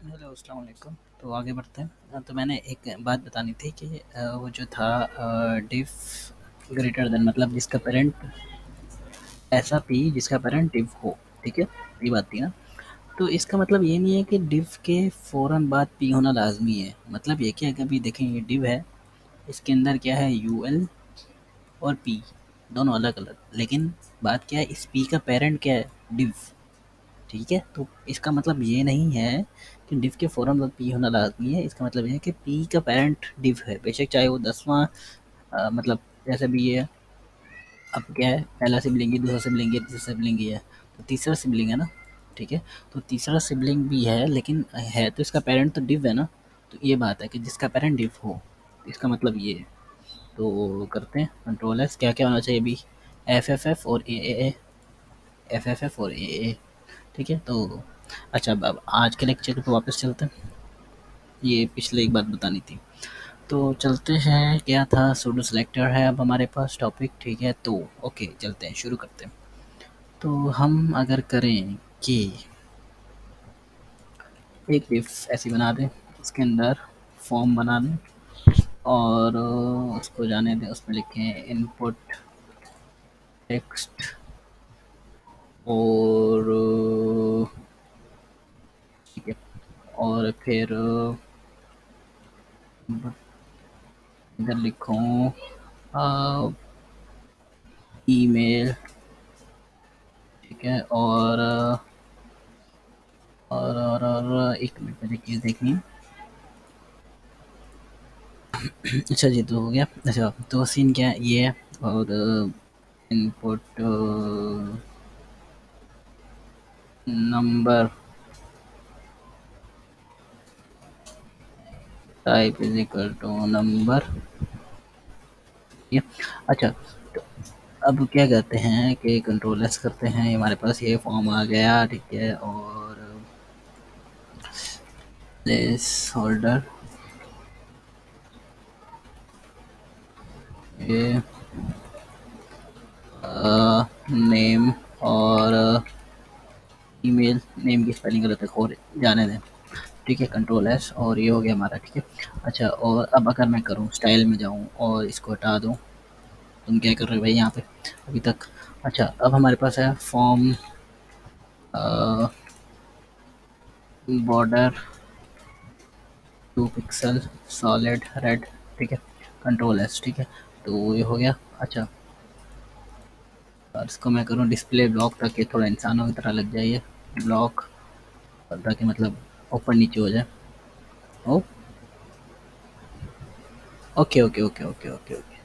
Hello, अस्सलाम वालेकुम। तो आगे बढ़ते हैं। तो मैंने एक बात बतानी थी कि वो जो था डिफ ग्रेटर देन मतलब जिसका पेरेंट ऐसा पी जिसका पेरेंट डिफ हो, ठीक है? ये बात थी ना? तो इसका मतलब ये नहीं है कि डिफ के फ़ौरन बाद पी होना लाज़मी है। मतलब ये कि अभी देखें ये डिव है, इसके अंदर क्या है यूएल और पी दोनों अलग-अलग। लेकिन बात क्या है इस पी का पेरेंट क्या है? डिव। ठीक है? तो इसका मतलब ये नहीं है कि div के फ़ौरन बाद p होना लाज़मी है, इसका मतलब ये है कि p का पैरेंट div है, बेशक चाहे वो 10वां मतलब जैसे भी ये अब क्या है पहला सिबलिंग ही, दूसरा सिबलिंग ही, तीसरा सिबलिंग ही है, तो तीसरा सिबलिंग है ना, ठीक है? तो तीसरा सिबलिंग भी है लेकिन है तो इसका पैरेंट तो div है ना, तो ये बात है कि जिसका पैरेंट div हो, तो इसका मतलब ये है। तो करते हैं कंट्रोल एस क्या-क्या होना चाहिए अभी एफएफएफ और एएए एफएफएफ और एएए ठीक है? तो अच्छा अब आज के लेक्चर पे वापस चलते हैं। ये पिछले एक बात बतानी थी। तो चलते हैं क्या था सूडो सिलेक्टर है अब हमारे पास टॉपिक ठीक है तो ओके चलते हैं शुरू करते हैं। तो हम अगर करें कि एक डिफ ऐसी बना दें उसके अंदर फॉर्म बना दें और उसको जाने दें उसमें लिखें इनपुट टेक्स्ट और ठीक है और फिर इधर लिखूँ ईमेल ठीक है और एक मिनट मुझे चीज़ देखनी है। अच्छा जी तो हो गया। अच्छा तो सीन क्या है ये है और input number type is equal to number ये अच्छा तो अब क्या करते हैं कि कंट्रोल एस करते हैं हमारे पास ये फॉर्म आ गया ठीक है और प्लेस होल्डर ये नेम और ईमेल नेम की स्पेलिंग गलत है और जाने दें ठीक है कंट्रोल एस और ये हो गया हमारा ठीक है। अच्छा और अब अगर मैं करूँ स्टाइल में जाऊँ और इसको हटा दूँ तुम क्या कर रहे हो भाई यहाँ पे अभी तक। अच्छा अब हमारे पास है form border 2 pixel solid red ठीक है कंट्रोल एस ठीक है तो ये हो गया। अच्छा और इसको मैं करूँ डिस्प्ले ब्लॉक ताकि थोड़ा इंसानों की तरह लग जाए ये ब्लॉक ताकि मतलब ऊपर नीचे हो जाए। Oh okay okay okay okay okay okay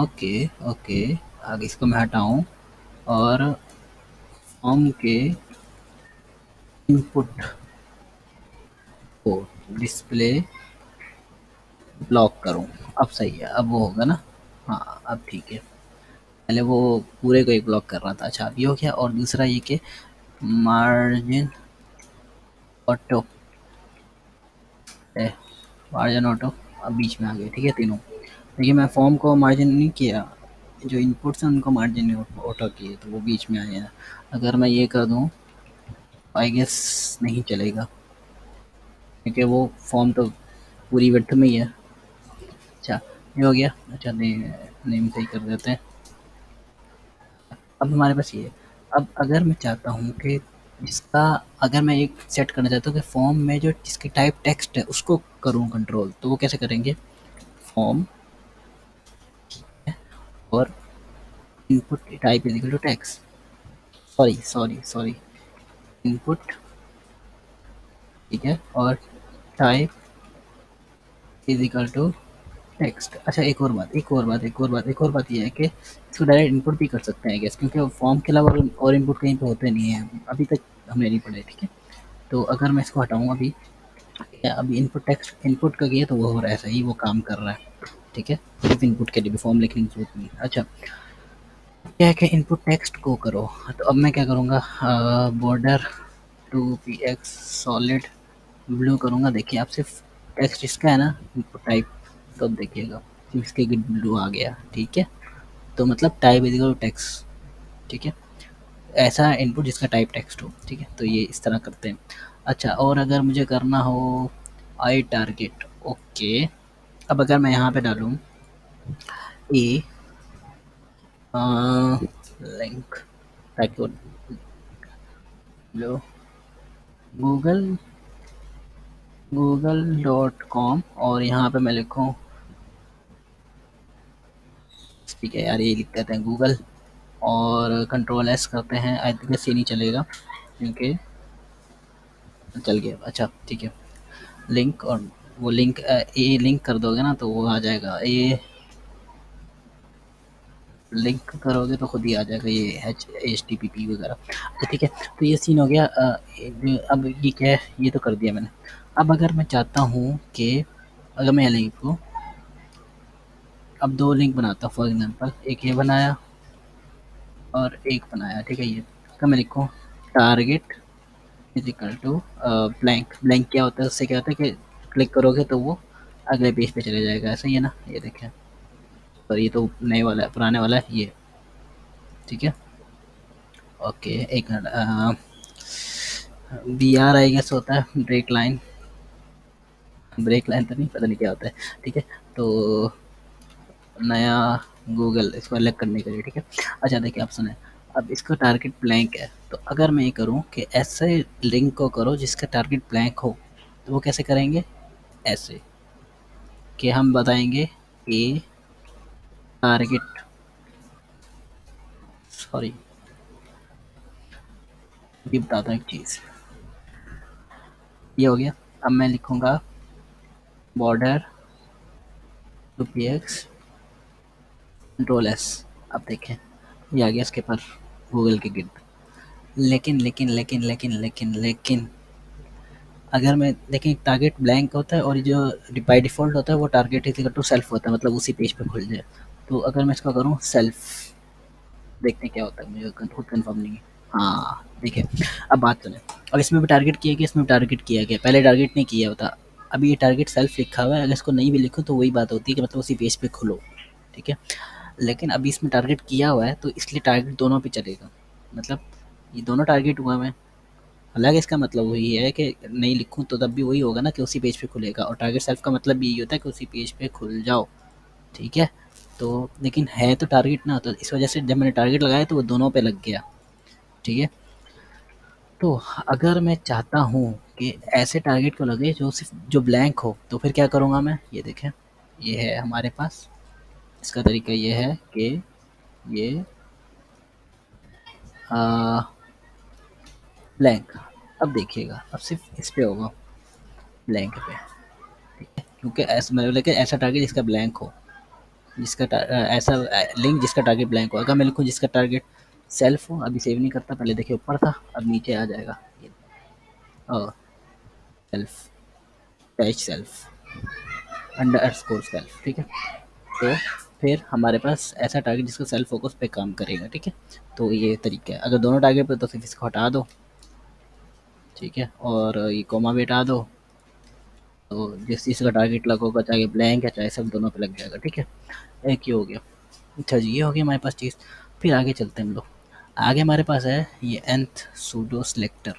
okay okay आगे इसको मैं हटाऊँ और फॉर्म के इनपुट को डिस्प्ले ब्लॉक करूँ अब सही है अब वो होगा ना। हाँ अब ठीक है पहले वो पूरे को एक ब्लॉक कर रहा था। अच्छा अब ये हो गया और दूसरा ये कि मार्जिन ऑटो है मार्जिन ऑटो अब बीच में आ गए ठीक है तीनों। देखिए मैं फॉर्म को मार्जिन नहीं किया जो इनपुट्स हैं उनको मार्जिन ऑटो किए तो वो बीच में आ गया। अगर मैं ये कर दूँ आई गेस नहीं चलेगा क्योंकि वो फॉर्म तो पूरी विड्थ में ही है। अच्छा ये हो गया। अच्छा नेम सही कर देते हैं। अब हमारे पास ये है अब अगर मैं चाहता हूँ कि इसका अगर मैं एक सेट करना चाहता हूँ कि फॉर्म में जो जिसकी टाइप टेक्स्ट है उसको करूँ कंट्रोल तो वो कैसे करेंगे फॉर्म और input type is equal to text sorry sorry sorry input ठीक है और type is equal to text. अच्छा एक और बात ये है कि इसको डायरेक्ट इनपुट भी कर सकते हैं गैस क्योंकि फॉर्म के अलावा और इनपुट कहीं पे होते नहीं है अभी तक हमने नहीं पढ़े ठीक है। तो अगर मैं इसको हटाऊँ अभी इनपुट टेक्स्ट इनपुट का किया तो वो हो रहा है सही वो काम कर रहा है ठीक है सिर्फ इनपुट के लिए भी फॉर्म लिखने की जरूरत नहीं। अच्छा क्या है कि इनपुट टेक्स्ट को करो तो अब मैं क्या करूँगा बॉर्डर 2px सॉलिड ब्लू करूँगा। देखिए आप सिर्फ टेक्स्ट इसका है ना इनपुट टाइप तो अब देखिएगा इसके ब्लू आ गया ठीक है। तो मतलब type is equal to text ठीक है ऐसा इनपुट जिसका टाइप टेक्स्ट हो ठीक है। तो ये इस तरह करते हैं। अच्छा, और अगर मुझे करना हो आई टारगेट, ओके। अब अगर मैं यहाँ पे डालूँ ए लिंक, ताकि जो गूगल google.com, और यहाँ पे मैं लिखूँ, ठीक है यार ये लिख देते हैं गूगल, और कंट्रोल एस करते हैं। आई थिंक ये नहीं चलेगा क्योंकि चल गया। अच्छा ठीक है, लिंक, और वो लिंक ए लिंक कर दोगे ना तो वो आ जाएगा, ए लिंक करोगे तो खुद ही आ जाएगा ये HTTP वगैरह। तो ठीक है, तो ये सीन हो गया। अब ये क्या है, ये तो कर दिया मैंने। अब अगर मैं चाहता हूँ कि अगर मैं लिंक को अब दो लिंक बनाता हूँ, फॉर एग्जांपल एक ये बनाया और एक बनाया, ठीक है। ये तो मैं लिखूँ target is equal to blank. Blank क्या होता है, उससे क्या होता है कि क्लिक करोगे तो वो अगले पेज पे चले जाएगा, ऐसा ही है ना। ये देखें, और ये तो नए वाला है, पुराने वाला है ये, ठीक है। ओके, एक मिनट, BR आई गेस होता है ब्रेक लाइन, ब्रेक लाइन तो नहीं, पता नहीं क्या होता है, ठीक है। तो नया गूगल इसको अलग करने के लिए, ठीक है। अच्छा देखिए, आप सुने, अब इसका टारगेट ब्लैंक है, तो अगर मैं ये करूँ कि ऐसे लिंक को करो जिसका टारगेट ब्लैंक हो, तो वो कैसे करेंगे, ऐसे कि हम बताएंगे कि टारगेट, सॉरी ये बताता हूँ एक चीज़, ये हो गया। अब मैं लिखूँगा border two PX control S. अब देखें ये आ गया इसके पर गूगल के गिर्द। लेकिन लेकिन लेकिन लेकिन लेकिन लेकिन अगर मैं देखें, टारगेट ब्लैंक होता है, और जो बाई डिफ़ॉल्ट होता है वो target is equal to self होता है, मतलब उसी पेज पे खुल जाए। तो अगर मैं इसको करूँ सेल्फ, देखते हैं क्या होता है, मुझे खुद कंफर्म नहीं है। हाँ देखिए, अब बात सुने, अब इसमें भी टारगेट किया गया, इसमें भी टारगेट किया गया, पहले टारगेट नहीं किया होता। अभी ये टारगेट सेल्फ लिखा हुआ है, अगर इसको नहीं भी लिखो तो वही बात होती है कि मतलब उसी पेज पे खुलो, ठीक है। लेकिन अभी इसमें टारगेट किया हुआ है तो इसलिए टारगेट दोनों पे चलेगा, मतलब ये दोनों टारगेट हुआ है। हालाँकि इसका मतलब वही है कि नहीं लिखूँ तो तब भी वही होगा ना कि उसी पेज पे खुलेगा, और टारगेट सेल्फ का मतलब भी यही होता है कि उसी पेज पे खुल जाओ, ठीक है। तो लेकिन है तो टारगेट ना, तो इस वजह से जब मैंने टारगेट लगाया तो वो दोनों पे लग गया, ठीक है। तो अगर मैं चाहता हूँ कि ऐसे टारगेट को लगे जो सिर्फ जो ब्लैंक हो, तो फिर क्या करूँगा मैं, ये देखें, ये है हमारे पास। इसका तरीका ये है कि ये ब्लैंक, अब देखिएगा अब सिर्फ इस पे होगा, ब्लैंक पे, क्योंकि ऐसा मतलब कि ऐसा टारगेट जिसका ब्लैंक हो, जिसका ऐसा लिंक जिसका टारगेट ब्लैंक हो। अगर मैं लिखूँ जिसका टारगेट सेल्फ हो, अभी सेव नहीं करता, पहले देखिए ऊपर था अब नीचे आ जाएगा, सेल्फ टैच सेल्फ अंडरस्कोर सेल्फ, ठीक है। तो फिर हमारे पास ऐसा टारगेट जिसका सेल्फ फोकस पे काम करेगा, ठीक है। तो ये तरीका है, अगर दोनों टारगेट पे तो सिर्फ इसको हटा दो, ठीक है, और ये कोमा भी हटा दो, तो जिस चीज़ का टारगेट लगा होगा, चाहे ब्लैंक है चाहे सब, दोनों पे लग जाएगा, ठीक है। एक ही हो गया। अच्छा जी, ये हो गया हमारे पास चीज़। फिर आगे चलते हैं हम लोग। आगे हमारे पास है ये nth सूडो सेलेक्टर।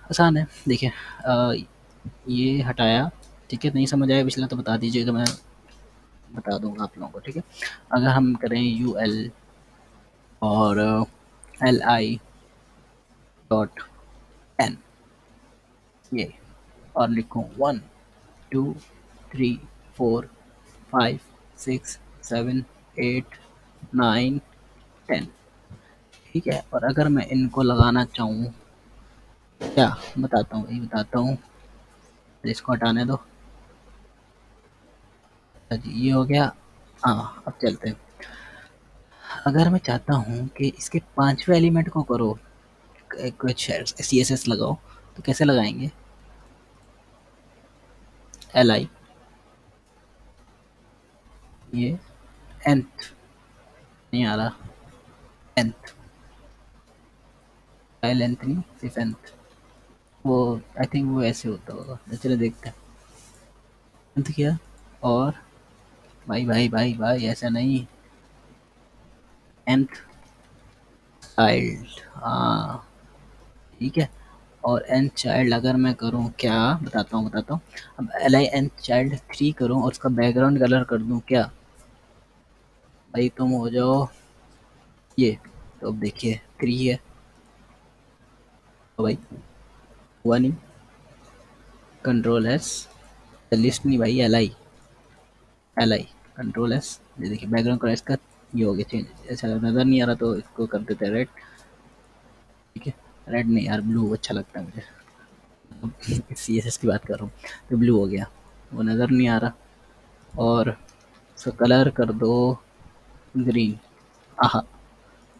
आसान है, देखिए, ये हटाया, ठीक है। नहीं समझ आया पिछला तो बता दीजिएगा, मैं बता दूंगा आप लोगों को, ठीक है। अगर हम करें UL और LI.N, ये, और लिखूँ 1 2 3 4 5 6 7 8 9 10, ठीक है। और अगर मैं इनको लगाना चाहूँ, क्या बताता हूँ, ये बताता हूँ, इसको हटाने दो। अच्छा जी, ये हो गया। हाँ अब चलते हैं। अगर मैं चाहता हूँ कि इसके पांचवें एलिमेंट को करो, कुछ CSS लगाओ, तो कैसे लगाएंगे, LI, ये nth, नहीं आ रहा, nth, लेंथ नहीं, सिर्फ nth, वो आई थिंक वो ऐसे होता होगा, तो चलो देखते हैं। nth किया, और भाई भाई भाई भाई ऐसा नहीं, nth चाइल्ड, हाँ ठीक है। और एन चाइल्ड अगर मैं करूँ क्या, बताता हूँ। अब एल आई एन चाइल्ड 3 करूँ और उसका बैकग्राउंड कलर कर दूँ क्या, भाई तुम हो जाओ ये। तो अब देखिए 3 है, तो भाई हुआ नहीं। कंट्रोल एस, लिस्ट नहीं भाई, एल आई कंट्रोल एस, ये देखिए बैकग्राउंड कलर इसका ये हो गया चेंज। ऐसा नज़र नहीं आ रहा तो इसको कर देते हैं रेड। ठीक है, रेड नहीं यार, ब्लू अच्छा लगता है मुझे। सी एस एस की बात कर रहा हूँ, तो ब्लू हो गया, वो नज़र नहीं आ रहा। और उसका कलर कर दो ग्रीन। आहा,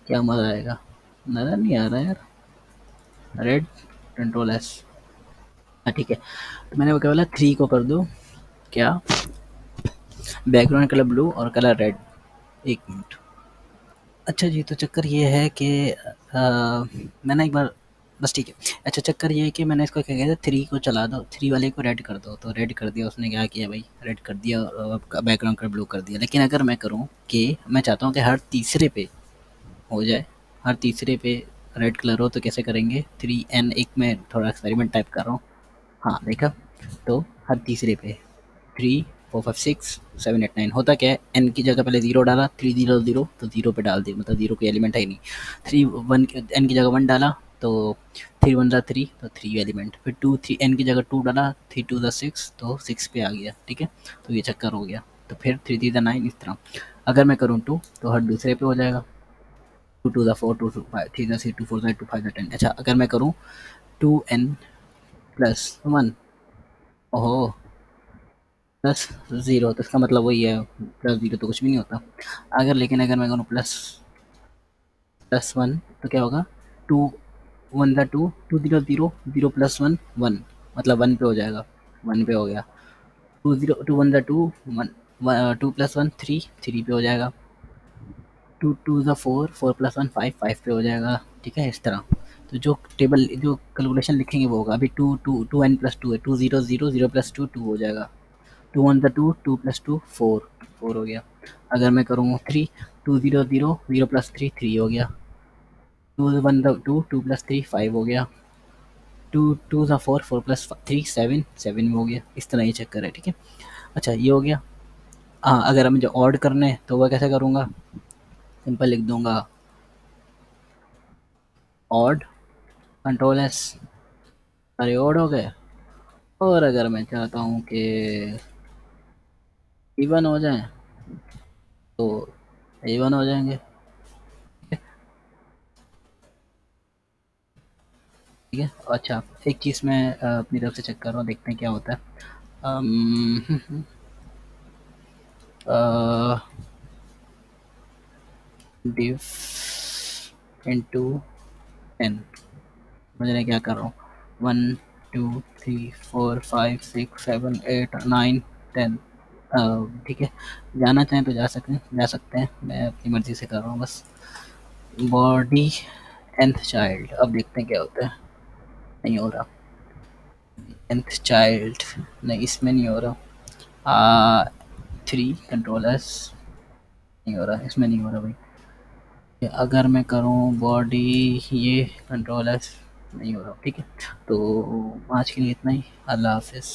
क्या मज़ा आएगा। नज़र नहीं आ रहा यार, रेड, कंट्रोल एस। हाँ ठीक है, तो मैंने वो क्या बोला, 3 को कर दो क्या, बैकग्राउंड कलर ब्लू और कलर रेड। एक मिनट। अच्छा जी, तो चक्कर ये है कि मैंने एक बार, बस ठीक है। अच्छा चक्कर ये है कि मैंने इसको क्या कहते हैं, 3 को चला दो, 3 वाले को रेड कर दो, तो रेड कर दिया उसने, क्या किया भाई, रेड कर दिया और बैकग्राउंड कलर ब्लू कर दिया। लेकिन अगर मैं करूँ कि मैं चाहता हूँ कि हर तीसरे पे हो जाए, हर तीसरे पे रेड कलर हो, तो कैसे करेंगे, 3 एन, एक मैं थोड़ा एक्सपेरिमेंट टाइप कर रहा हूँ। हाँ देखा, तो हर तीसरे पे 3 4 5 6 7 8 9 होता क्या है, एन की जगह पहले जीरो डाला, 3 0 0, तो जीरो पे डाल दिया, मतलब जीरो कोई एलिमेंट है ही नहीं। 3 1 एन की जगह 1 डाला, तो 3 1 3, तो 3 एलिमेंट। फिर 2 3 एन की जगह 2 डाला, 3 2 6, तो 6 पे आ गया। ठीक है, तो ये चक्कर हो गया। तो फिर 3 3 9, इस तरह। अगर मैं करूँ 2, तो हर दूसरे पे हो जाएगा। 2 2 4, 2 2 5, 3 2 2 4 2 5 10। अच्छा अगर मैं करूँ 2 n+1, ओहो, +0, तो इसका मतलब वही है, +0 तो कुछ भी नहीं होता। अगर लेकिन अगर मैं करूँ +1, तो क्या होगा, 2 1 2, 2 0 0, 0+1 1, मतलब 1 पे हो जाएगा, 1 पे हो गया। 2 1 2, 2+1 3, 3 पे हो जाएगा। 2 2 4, 4+1 5, 5 पे हो जाएगा। ठीक है, इस तरह। तो जो टेबल, जो कैलकुलेशन लिखेंगे वो होगा। अभी 2 n+2 है, 2 0 0, 0+2 2 हो जाएगा। 2 1 2, 2+2 4, 4 हो गया। अगर मैं करूँ 3, 2 0 0, 0+3 3 हो गया। 2 1 2, 2+3 5 हो गया। 2 2 4, 4+3 7, 7 हो गया। इस तरह ये चक्कर है। ठीक है, अच्छा ये हो गया। हाँ, अगर मुझे ऑड करने हैं तो वह कैसे करूँगा, सिंपल लिख दूंगा ऑड, कंट्रोल एस, सारे ऑड हो गए। और अगर मैं चाहता हूँ कि इवन हो जाए, तो इवन हो जाएंगे। ठीक है, अच्छा एक चीज़ मैं अपनी तरफ से चेक कर रहा हूँ, देखते हैं क्या होता है। डिव इंटू एन, मुझे क्या कर रहा हूँ, 1 2 3 4 5 6 7 8 9 10। ठीक है, जाना चाहें तो जा सकते हैं, मैं अपनी मर्ज़ी से कर रहा हूँ बस। बॉडी nth चाइल्ड, अब देखते हैं क्या होता है। नहीं हो रहा, nth चाइल्ड, नहीं इसमें नहीं हो रहा। 3 कंट्रोल एस, नहीं हो रहा, इसमें नहीं हो रहा भाई। अगर मैं करूँ बॉडी, ये कंट्रोल एस, नहीं हो रहा। ठीक है, तो आज के लिए इतना ही, अल्लाह हाफिज़।